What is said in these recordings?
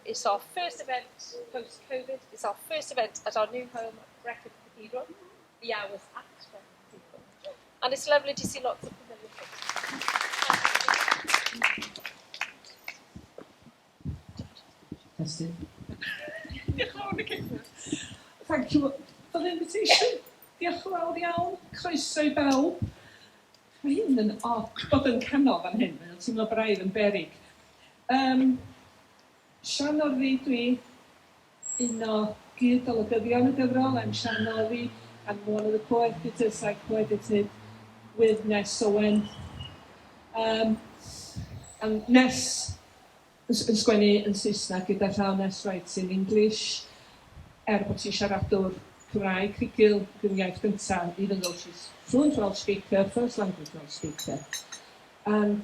It's our first event post-COVID. It's our first event at our new home at Brecon Cathedral. The hours at Brecon Cathedral. And it's lovely to see lots of familiar faces. Thank you for the invitation. Diolch yn fawr iawn. Croeso I bawb. Mae hyn yn bod yn canol fan hyn. Mae'n teimlo braidd yn beryg. Sian Northey dwi un o gyd-olygyddion y gyfrol. I'm Sian Northey. I'm one of the co-editors. I co-edited with Nes Owen. And Nes yn sgwennu yn Saesneg gyda llaw Nes writes in English. Bod ti'n siaradwr Cymraeg, Crigil, gyfiaith gyntaf, even though she's fluent Welsh speaker, first language Welsh speaker. And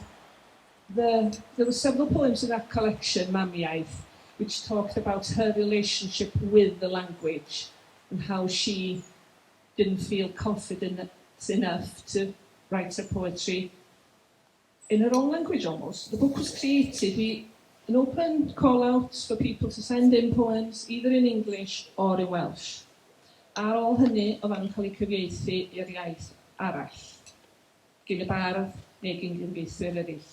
there were several poems in that collection, Mamiaith, which talked about her relationship with the language and how she didn't feel confident enough to write her poetry in her own language almost. The book was created with an open call out for people to send in poems either in English or in Welsh. Ar ôl hynny, oedd yn cael ei cyfieithu i'r iaith arall, gyn y bardd neu gyn gyfieithwyr eraill.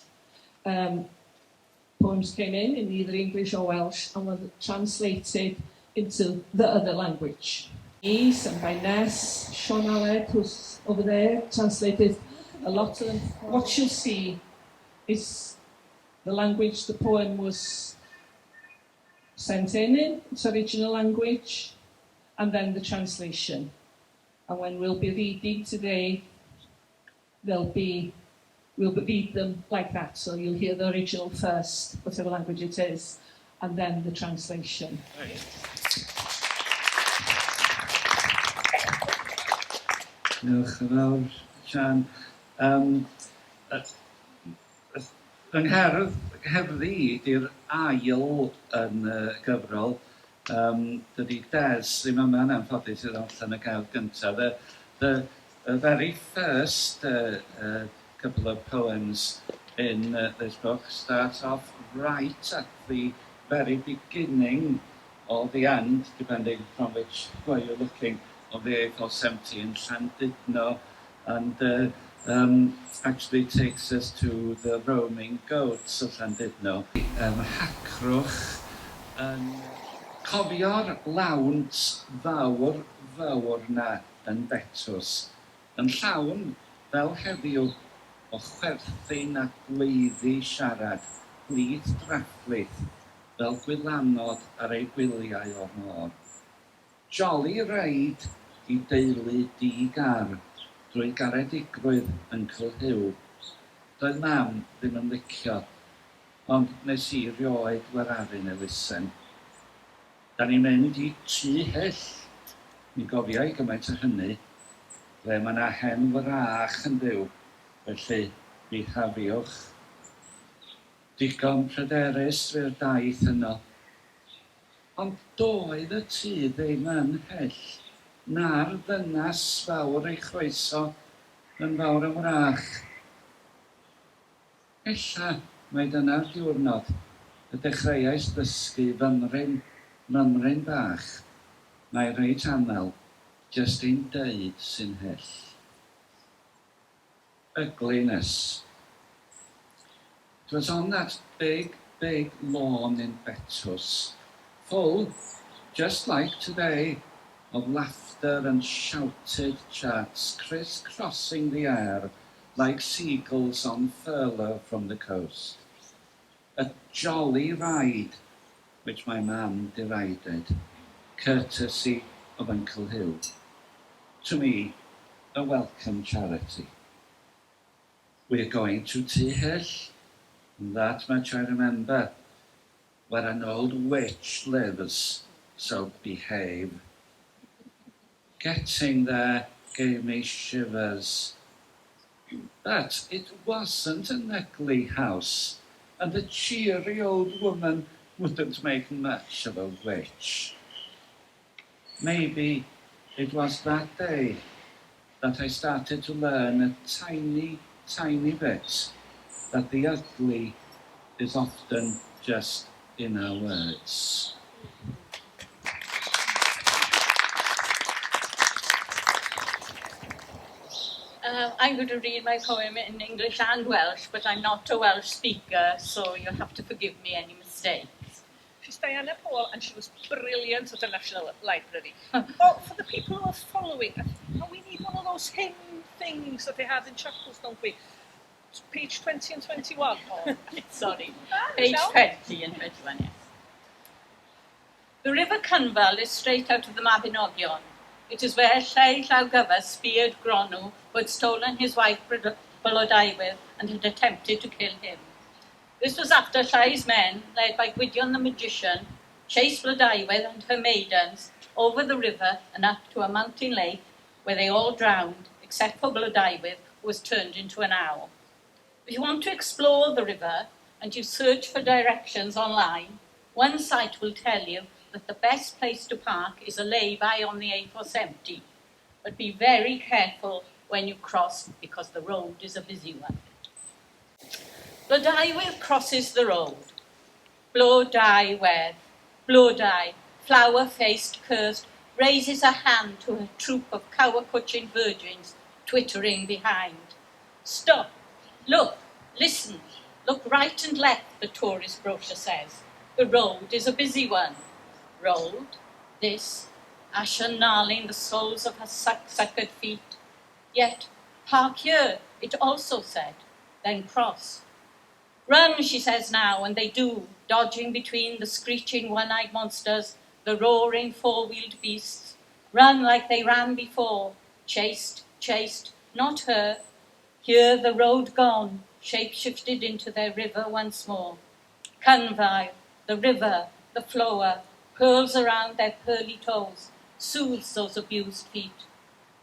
Poems came in either English or Welsh and were translated into the other language. These, and by Nes, Sion Aled, who's over there, translated a lot of them. What you'll see is the language the poem was sent in its original language, and then the translation. And when we'll be reading today, we'll read them like that. So you'll hear the original first, whatever language it is, and then the translation. Diolch yn fawr, Sian. Yng Nghaerdydd di'r ail yn gyfrol. Dydy Des ddim yma'n anffodus i'r allan y gael gyntaf. The very first couple of poems in this book start off right at the very beginning or the end, depending from which way you're looking, of the A470 in Llandudno, and actually takes us to the roaming goats of Llandudno. Hacrwch yn cofio'r lawnt fawr na yn Betws, yn llawn fel heddiw o chwerthin a gweiddi siarad, blith drafflith, fel gwylanod ar ei gwyliau o'r môr. Jolly raid I deulu di-gar, drwy garedigrwydd yn Cylhyw. Doedd mam ddim yn licio, ond nes I rioed warafu'n elusen. Da ni'n mynd I tŷ hyll, mi gofiai gymaint o hynny, ble mae yna hen wrach yn byw, felly mi hafiwch. Digon pryderus fy'r daith yno, ond doedd y tŷ ddim yn hyll, na'r ddynas fawr ei chroeso yn fawr yn wrach. Ella mae dyna'r diwrnod y dechreuais ddysgu fymryn bach, mae reit aml jyst ein deud sy'n hyll. Ugliness. It was on that big lawn in Betws, full, just like today, of laughter and shouted chats criss-crossing the air like seagulls on furlough from the coast. A jolly ride, which my man derided, courtesy of Uncle Hill. To me, a welcome charity. We're going to Tŷ Hyll, and that much I remember, where an old witch lives, so behave. Getting there gave me shivers. But it wasn't an ugly house, and the cheery old woman wouldn't make much of a witch. Maybe it was that day that I started to learn a tiny bit that the ugly is often just in our words. I'm going to read my poem in English and Welsh, but I'm not a Welsh speaker, so you'll have to forgive me any mistakes. She's Diana Powell, and she was brilliant at the National Library. Oh, for the people who are following, we need one of those hymn things that they had in chapels, don't we? Page 20 and 21. Oh. Sorry, page 20 and 21, yes. The River Cynfal is straight out of the Mabinogion. It is where Llai Llawgyfys speared Gronw, who had stolen his wife Blodeuwydd and had attempted to kill him. This was after Llai's men, led by Gwydion the magician, chased Blodeuwydd and her maidens over the river and up to a mountain lake where they all drowned, except for Blodeuwydd, who was turned into an owl. If you want to explore the river and you search for directions online, one site will tell you that the best place to park is a lay-by on the A470, but be very careful when you cross because the road is a busy one. Blodeuwydd crosses the road. Blodeuwydd, flower-faced, cursed, raises a hand to a troop of cower-clutching virgins twittering behind. Stop, look, listen, look right and left, the tourist brochure says. The road is a busy one. Road, this, Asher gnarling the soles of her suckered feet. Yet, park here, it also said, then cross. Run, she says now, and they do, dodging between the screeching one-eyed monsters, the roaring four-wheeled beasts. Run like they ran before, chased, not her. Here the road gone, shape-shifted into their river once more. Cynfal, the river, the flower, curls around their pearly toes, soothes those abused feet,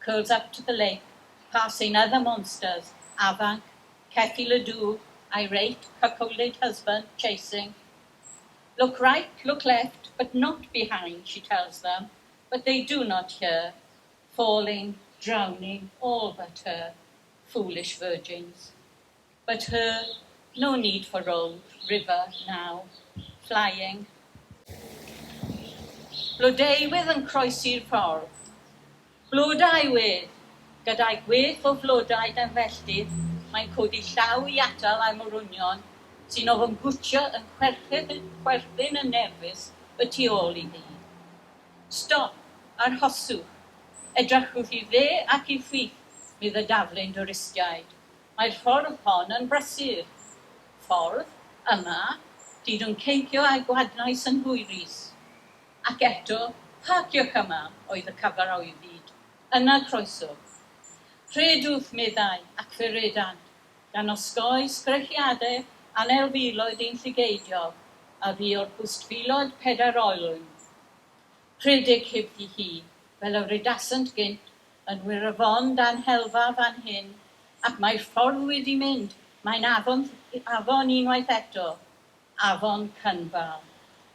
curls up to the lake, passing other monsters, Avanc, Ceffy Ledoux, irate, cuckolded husband, chasing. Look right, look left, but not behind, she tells them, but they do not hear, falling, drowning, all but her, foolish virgins. But her, no need for road, river now, flying. Blodeuwydd yn croesi'r ffordd. Blodeuwydd, gyda'i gweth o flodau dan felldydd, mae'n codi llaw I atal am orwnion, sy'n ofyn gwtio yn chwerthin yn nerfus y tu ôl I hi. Stop, arhoswch, edrychwch I dde ac I chwith, mydd y daflun dwristiaid. Mae'r ffordd hon yn brysur. Ffordd, yma, dyd yn ceicio â'i gwadnais yn hwyrus. Ac eto, parciwch yma, oedd y cyfarwyddyd, yna croeswch. Rhedwch meddai ac feredan, gan osgoi sgrechiadau anelfiloedd ein lligeidiog, a fi o'r pwstfiloedd pedaroelwyn. Rhedeg hebddi hi, fel y redasant gynt, yn wirafon dan helfa fan hyn, ac mae'r ffordd wedi mynd, mae'n afon unwaith eto, afon Cynfal.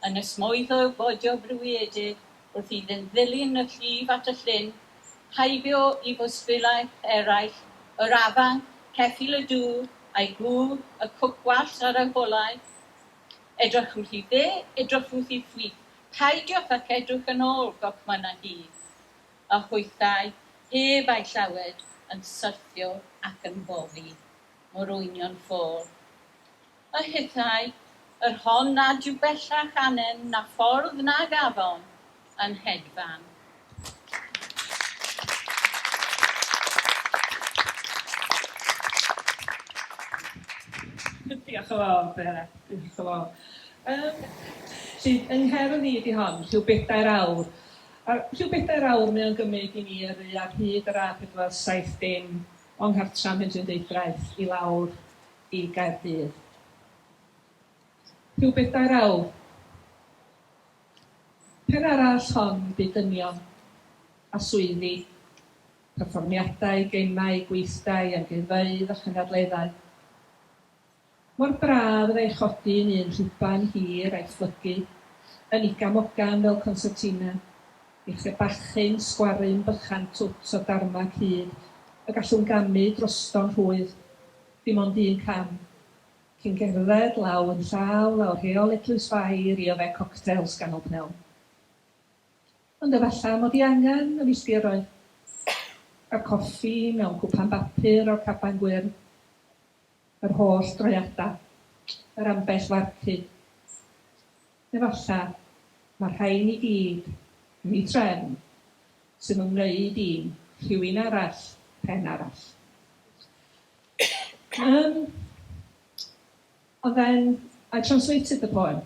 Yn ysmwyddo bodio brwyedig wrth iddynt ddilyn y llif at y llyn, haibio I fwsfilaeth eraill, yr Avanc, Ceffy Ledoux, a'i gŵr, y cwcwallt ar y golau. Edrychwch I dde, edrychwch I ffwyth, paidiwch ac edrych yn ôl goch myna hi. A hwythau, heb a'i llawed, yn syrthio ac yn boddi, morwynion ffôr. A hithau, yr hon nad yw bellach anen na ffordd nag afon yn hedfan. Diolch yn fawr, Bera. Diolch yn fawr. Yng ngherdd ni ydi hon, rhyw 4 awr. A rhyw 4 awr mae o'n gymryd I ni ar hyd yr A470 o'n Nghartref Henrhyndeudraeth I lawr I Gaerdydd. Rhyw 4 awr. Per arall hon bydd dynion a swyddi, perfformiadau, gemau, gweithdai, amgueddfeydd a chynadleddau. Mor braf ydau chodi yn un rhywban hir a'i phlygu, yn igamogan fel concertina, i'ch bachyn, sgwaryn, bychan twt o darmag hyd, y gallwn gamu drosto'n rhwydd, dim ond un cam. cyn gerdded law yn llaw lawr rheol eglwys fair i yfed cocktails ganol pnawn. Ond efallai mod i angen y milltiroedd. A coffi mewn cwpan bapur o'r caban gwyrdd. Yr holl droiadau. Yr ambell farcud. Efallai mae'r rhain i gyd yn ei trefn sy'n ymwneud i rhywun arall, pen arall. And then I translated the poem.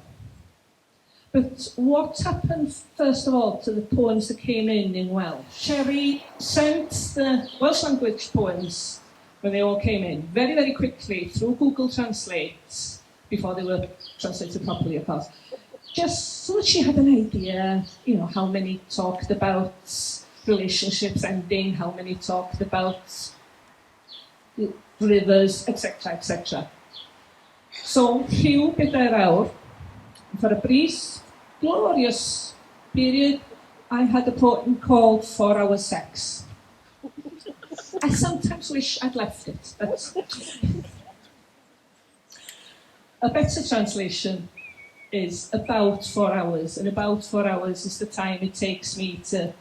But what happened, first of all, to the poems that came in Welsh? Sherry sent the Welsh language poems, when they all came in, very, very quickly through Google Translate, before they were translated properly, of course. Just so that she had an idea, you know, how many talked about relationships ending, how many talked about rivers, etc., etc. So, rhyw bedair awr, for a brief, glorious period, I had a poem called 4 Hours Sex. I sometimes wish I'd left it, but a better translation is about 4 hours, and about 4 hours is the time it takes me to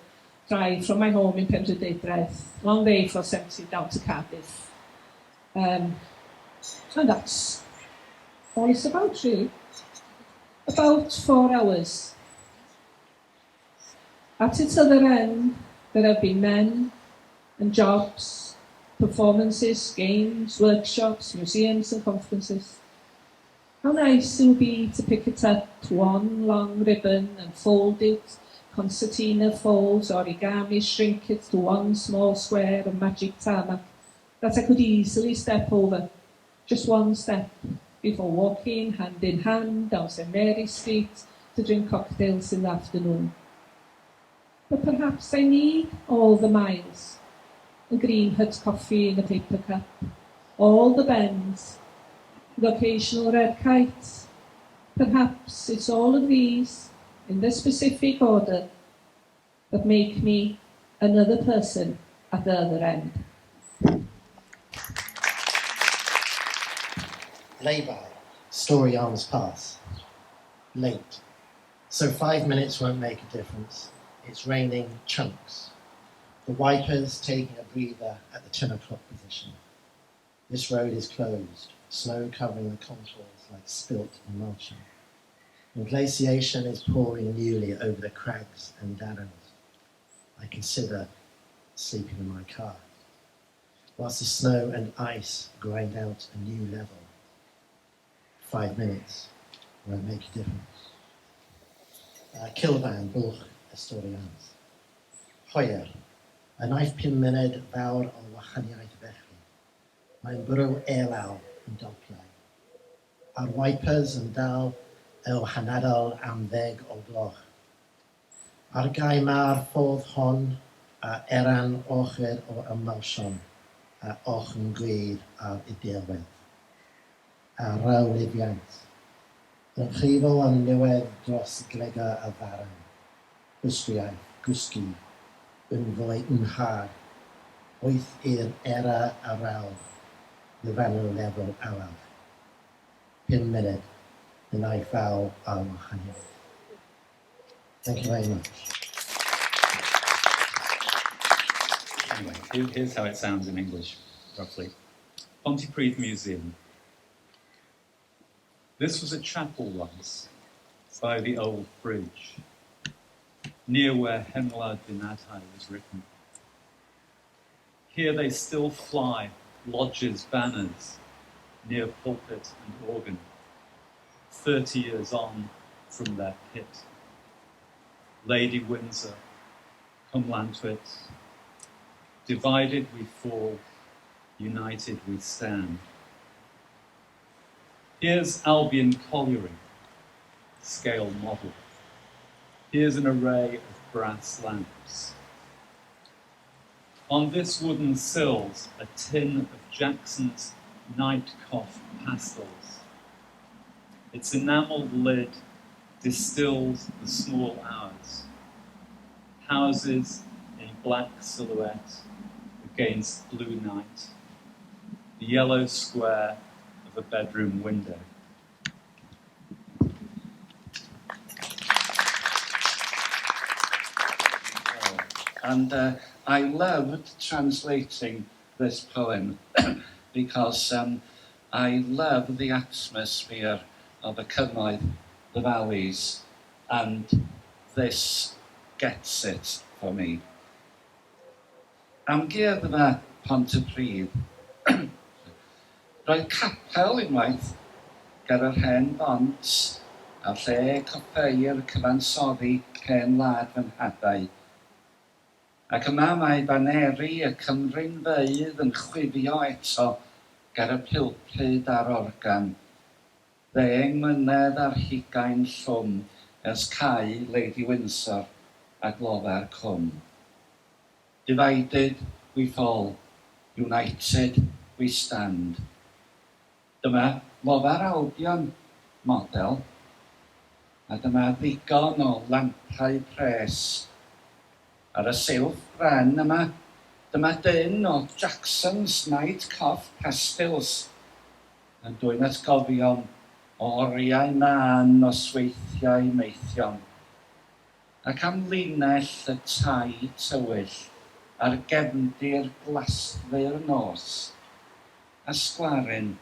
drive from my home in Penrhydeudraeth, long way for 70 down to Cardiff. And that's all it's about, really. About 4 hours. At its other end, there have been men and jobs, performances, games, workshops, museums and conferences. How nice it would be to pick it up one long ribbon and fold it, concertina folds, origami, shrink it to one small square of magic tarmac that I could easily step over, just one step, before walking hand in hand down St Mary's Street to drink cocktails in the afternoon. But perhaps I need all the miles, the green hut coffee in a paper cup, all the bends, the occasional red kites. Perhaps it's all of these, in the specific order, that make me another person at the other end. Lay-by, story arms pass. Late. So 5 minutes won't make a difference. It's raining chunks. The wipers taking a breather at the 10 o'clock position. This road is closed, snow covering the contours like spilt emulsion. And glaciation is pouring newly over the crags and darrens. I consider sleeping in my car, whilst the snow and ice grind out a new level. 5 minutes won't make a difference. Cilfan, bwlch ystorians. Hoier, y naeth 5 munud fawr o wahaniaeth felly. Mae'n bwrw elaw yn doplau. A'r wipers yn dal o hanadol am 10 o gloch. Ar gai mae'r ffordd hon a eran ochr o ymwelsion a och yn gwir ar y dirwedd. A rawlifiant. Yn chifol yn niwedd dros glega a ddaran. Gwsgiaeth, gwsgi, yn fwy yn had. Wyth i'r era a rawd, lyfanol lefel araf. 5 munud, yn ei faw al wahaniaeth. Thank you very much. Anyway, here's how it sounds in English, roughly. Pontypridd Museum. This was a chapel once, by the old bridge, near where Hemla Dinadhai was written. Here they still fly lodges' banners near pulpit and organ, 30 years on from their pit. Lady Windsor, Cumlantwit, divided we fall, united we stand. Here's Albion Colliery, scale model. Here's an array of brass lamps. On this wooden sills, a tin of Jackson's Night Cough pastels. Its enamelled lid distills the small hours. Houses in black silhouette against blue night. The yellow square of a bedroom window. And I loved translating this poem because I love the atmosphere of y cymoedd, the valleys, and this gets it for me. Amgueddfa yma Pontypridd. Roedd capel unwaith ger yr hen bont a lle coffeir cyfansoddi pen lad fy nhadau. Ac yma mae baneri y Cymru'n feidd yn chwifio eto ger y pilpryd a'r organ. Ddeng mlynedd ar hugain llwm ers cau Lady Windsor a glofa'r cwm. Divided we fall, united we stand. Dyma lofar Albion model, a dyma ddigon o lampau pres. Ar y silff bren yma, dyma dyn o Jackson's Night Coff Pastils, yn dwy'n atgofion o oriau man o sweithiau meithion, ac am linell y tai tywyll ar gefndir glasfur nos, a sglarin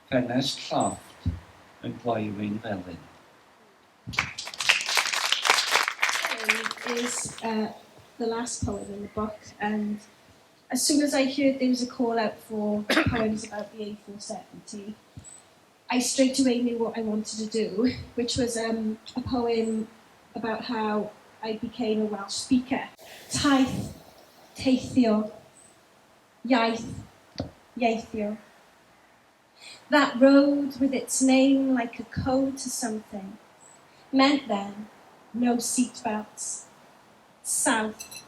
ffenest llofft yn gloiwyn felyn. Is the last poem in the book, and as soon as I heard there was a call out for poems about the A470, I straight away knew what I wanted to do, which was a poem about how I became a Welsh speaker. Taith, teithio, iaith, ieithio. That road with its name like a code to something meant then no seatbelts. South,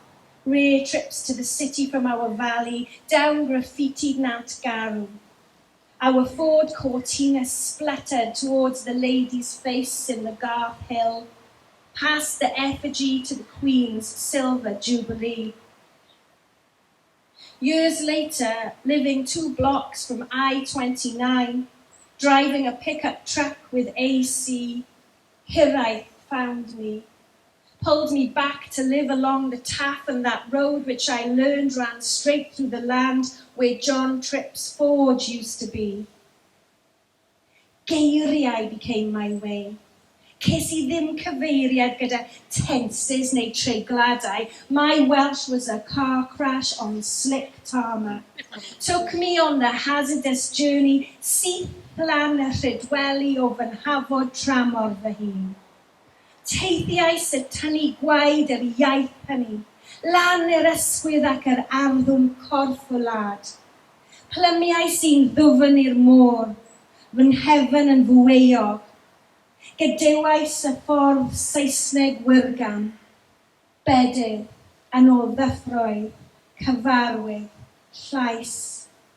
rare trips to the city from our valley, down graffitied Nant Garw. Our Ford Cortina spluttered towards the lady's face in the Garth Hill, past the effigy to the Queen's silver jubilee. Years later, living 2 blocks from I-29, driving a pickup truck with AC, Hiraeth found me, pulled me back to live along the Taff and that road which I learned ran straight through the land where John Tripp's forge used to be. Geiriau became my way. Ces I ddim cyfeiriad gyda tenses neu treigladau. My Welsh was a car crash on slick tarmac. Took me on the hazardous journey syth lan y rhydweli o fy nhafod tramor fy hun. Teithiais y tynnu gwaed yr iaith hynny, lan yr ysgwydd ac yr arddwm corff o lad. Plymiau sy'n ddwfn i'r môr, fy nghefn yn fwyog. Gadewais y ffordd Saesneg wyrgan, bedydd yn o ddyffroedd, cyfarwydd, llais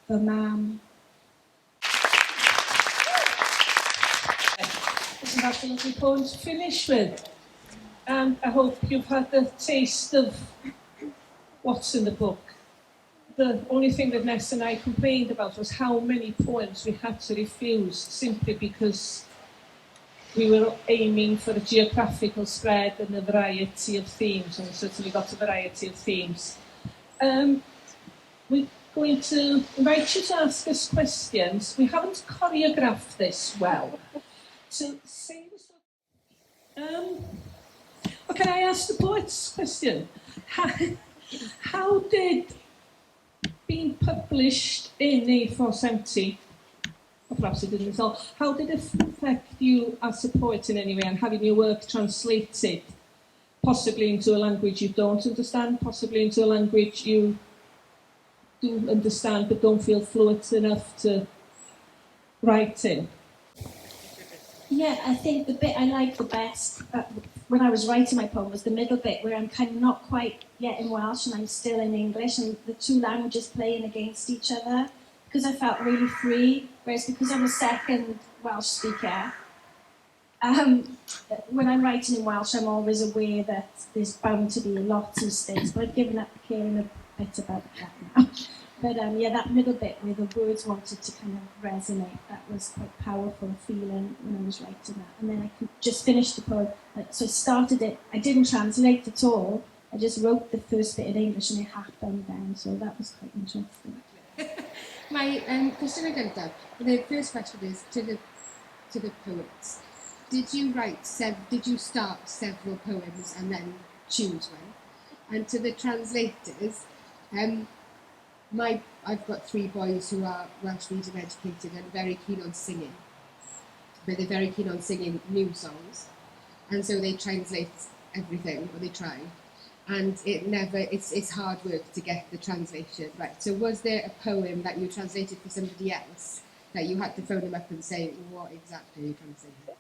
fy mam. Isn't that the lovely poem to finish with? And I hope you've had the taste of what's in the book. The only thing that Ness and I complained about was how many poems we had to refuse simply because we were aiming for a geographical spread and a variety of themes, and we certainly got a variety of themes. We're going to invite you to ask us questions. We haven't choreographed this well. So say this. Can I ask the poet's question? How did being published in A470, or perhaps it didn't at all, how did it affect you as a poet in any way, and having your work translated, possibly into a language you don't understand, possibly into a language you do understand but don't feel fluent enough to write in? Yeah, I think the bit I liked the best when I was writing my poem was the middle bit where I'm kind of not quite yet in Welsh and I'm still in English and the two languages playing against each other, because I felt really free, whereas because I'm a second Welsh speaker, when I'm writing in Welsh I'm always aware that there's bound to be lots of mistakes, but I've given up caring a bit about that now. But yeah, that middle bit where the words wanted to kind of resonate, that was quite powerful feeling when I was writing that. And then I could just finish the poem. So I started it, I didn't translate at all. I just wrote the first bit in English and it happened then, so that was quite interesting. My cwestiwn gyntaf, the first question is to the poets. Did you start several poems and then choose one? And to the translators, I've got 3 boys who are Welsh medium educated and very keen on singing, but they're very keen on singing new songs, and so they translate everything, or they try, and it's hard work to get the translation right. So was there a poem that you translated for somebody else that you had to phone them up and say, what exactly are you trying to say here?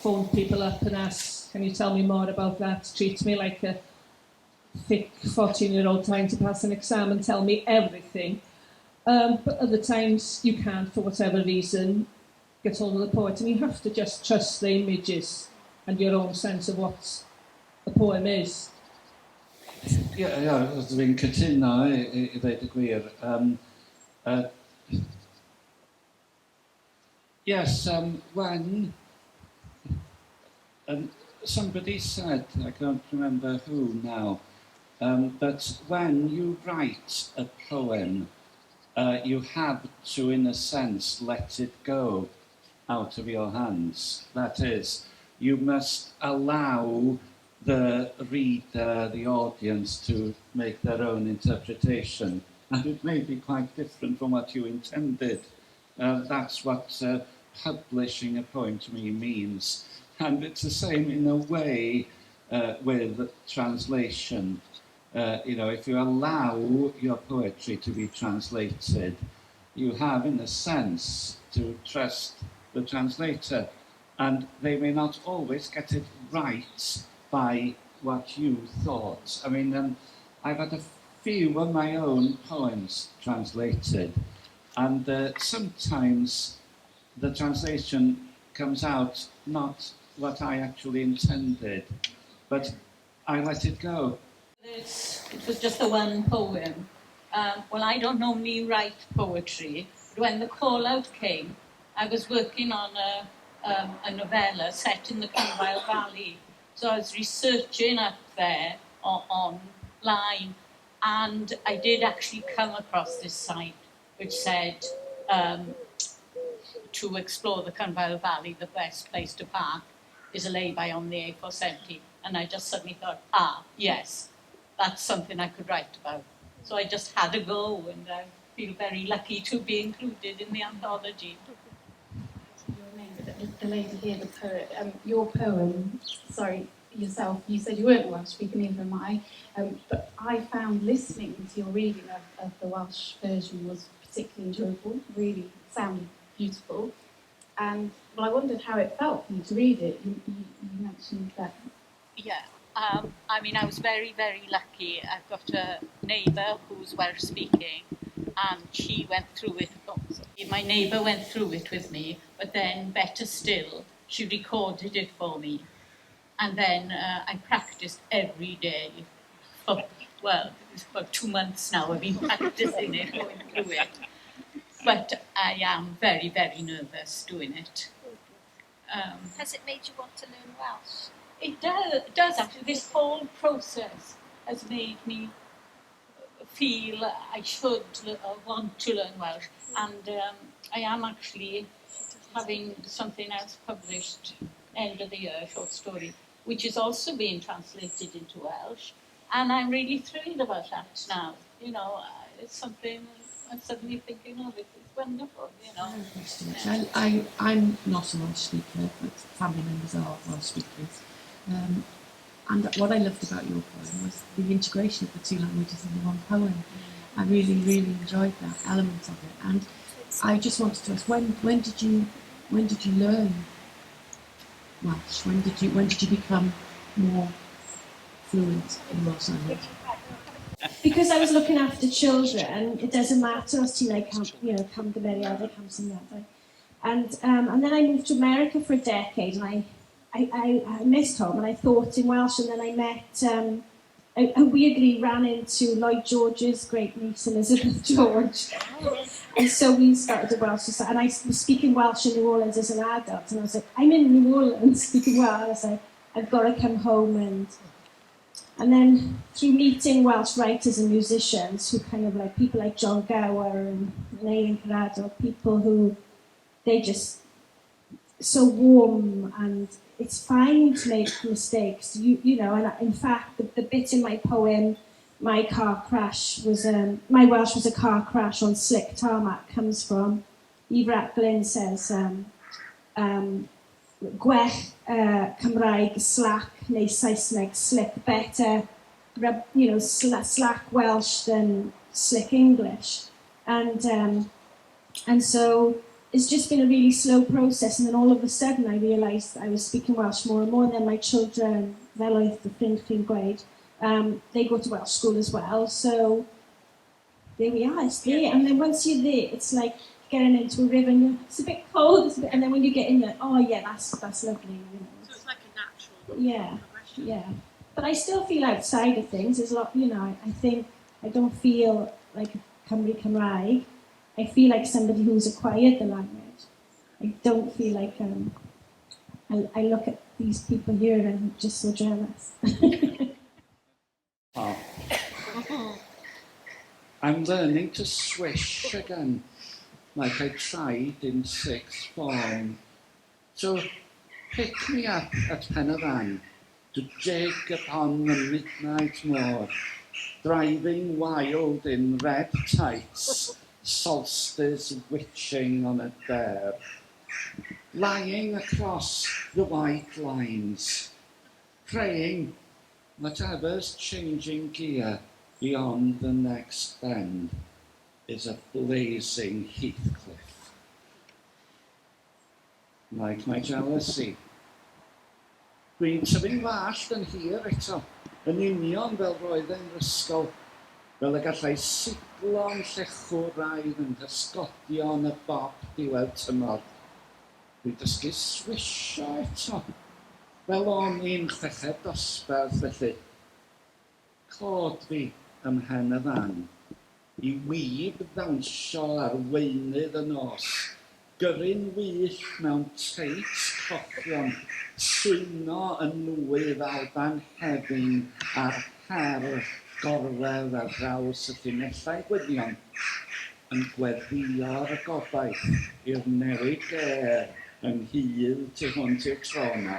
Phone people up and ask, can you tell me more about that? Treat me like a thick 14-year-old trying to pass an exam and tell me everything. But other times you can't, for whatever reason, get hold of the poet, and you have to just trust the images and your own sense of what the poem is. Dwi'n cytuno i ddweud y gwir. Yes, when somebody said, I can't remember who now, but when you write a poem, you have to, in a sense, let it go out of your hands. That is, you must allow the reader, the audience, to make their own interpretation. And it may be quite different from what you intended. That's what publishing a poem to me means. And it's the same in a way with translation. If you allow your poetry to be translated, you have, in a sense, to trust the translator. And they may not always get it right by what you thought. I mean, I've had a few of my own poems translated, and sometimes the translation comes out not what I actually intended, but I let it go. It was just the one poem. Well, I don't normally write poetry, but when the call-out came, I was working on a novella set in the Cynfile Valley. So I was researching up there online, and I did actually come across this site which said to explore the Cynfile Valley, the best place to park is a lay-by on the A470. And I just suddenly thought, yes, that's something I could write about. So I just had a go, and I feel very lucky to be included in the anthology. The lady here, the poet, your poem, yourself, you said you weren't Welsh speaking, neither am I, but I found listening to your reading of the Welsh version was particularly enjoyable, really sounded beautiful, and I wondered how it felt for you to read it. You mentioned that. Yeah, I mean, I was very, very lucky. I've got a neighbour who's Welsh speaking, and she went through it. My neighbour went through it with me, but then, better still, she recorded it for me. And then I practiced every day. It's about 2 months now I've been practicing it, going through it. But I am very, very nervous doing it. Has it made you want to learn Welsh? It does actually. This whole process has made me feel I should want to learn Welsh, and I am actually having something else published end of the year, a short story, which is also being translated into Welsh, and I'm really thrilled about that now. It's something I'm suddenly thinking of. It's wonderful, I'm not a Welsh speaker, but family members are Welsh speakers. And what I loved about your poem was the integration of the 2 languages in the one poem. I really, really enjoyed that element of it. And I just wanted to ask, when did you learn Welsh? When did you become more fluent in Welsh language? Because I was looking after children, it doesn't matter os ti'n camgymeriadau, camsyniadau. And then I moved to America for a decade, and I missed home, and I thought in Welsh, and then I met I weirdly ran into Lloyd George's great niece, Elizabeth George. And so we started a Welsh society. And I was speaking Welsh in New Orleans as an adult. And I was like, I'm in New Orleans speaking Welsh. I was like, I've got to come home. And then through meeting Welsh writers and musicians, who kind of like people like John Gower and Eileen Carrado, people who they just so warm, and it's fine to make mistakes, you know. And in fact, the bit in my poem, my car crash was my Welsh was a car crash on slick tarmac, comes from Eve Ratglin says gwell Cymraeg slack neu Saesneg slick, better you know slack Welsh than slick English, and so it's just been a really slow process, and then all of a sudden I realised I was speaking Welsh more and more, and then my children, fel oedd the ffrind chi'n gweud, they go to Welsh school as well, so there we are, it's there, and then once you're there, it's like getting into a river, and it's a bit cold, and then when you get in there, oh yeah, that's lovely, you know. So it's like a natural progression. Yeah. But I still feel outside of things, there's a lot, you know, I think I don't feel like a Cymry Cymraeg. I feel like somebody who's acquired the language. I don't feel like I look at these people here and I'm just so jealous. Oh. I'm learning to swish again, like I tried in sixth form. So pick me up at Penarvan to jig upon the midnight moor, driving wild in red tights, solstice witching on a dare, lying across the white lines, praying whatever's changing gear beyond the next bend is a blazing Heathcliff. Like my jealousy, dwi'n tyfu'n wallt yn hir eto, yn union fel roedd e'n ysgol, fel y gallai siglo'n llechwraidd yn hysgodion y bob diwedd tymor. Dwi'n dysgu swisio eto, fel o'n i'n chweched dosbarth felly. Clod fi ym mhen y fan, I wyb ddawnsio ar weinydd y nos, gyrru'n wyll mewn teits cochion, swyno yn nwydd alban hefyn a'r her gorwedd ar draws y llinellau gwynion, yn gweddïo'r y gobaith i'r newid ger yng Nghydd tu hwnt i'r trona,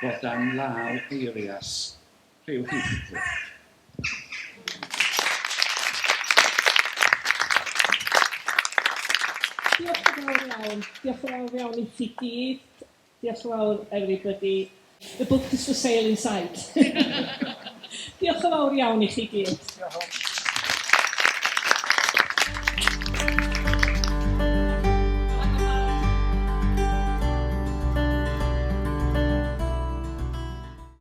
fod am law eirias rhyw Heathcliff. Diolch yn fawr iawn. Diolch yn fawr iawn I chi gyd. Diolch yn fawr everybody. The book is for sale inside. Diolch yn fawr iawn I chi gyd.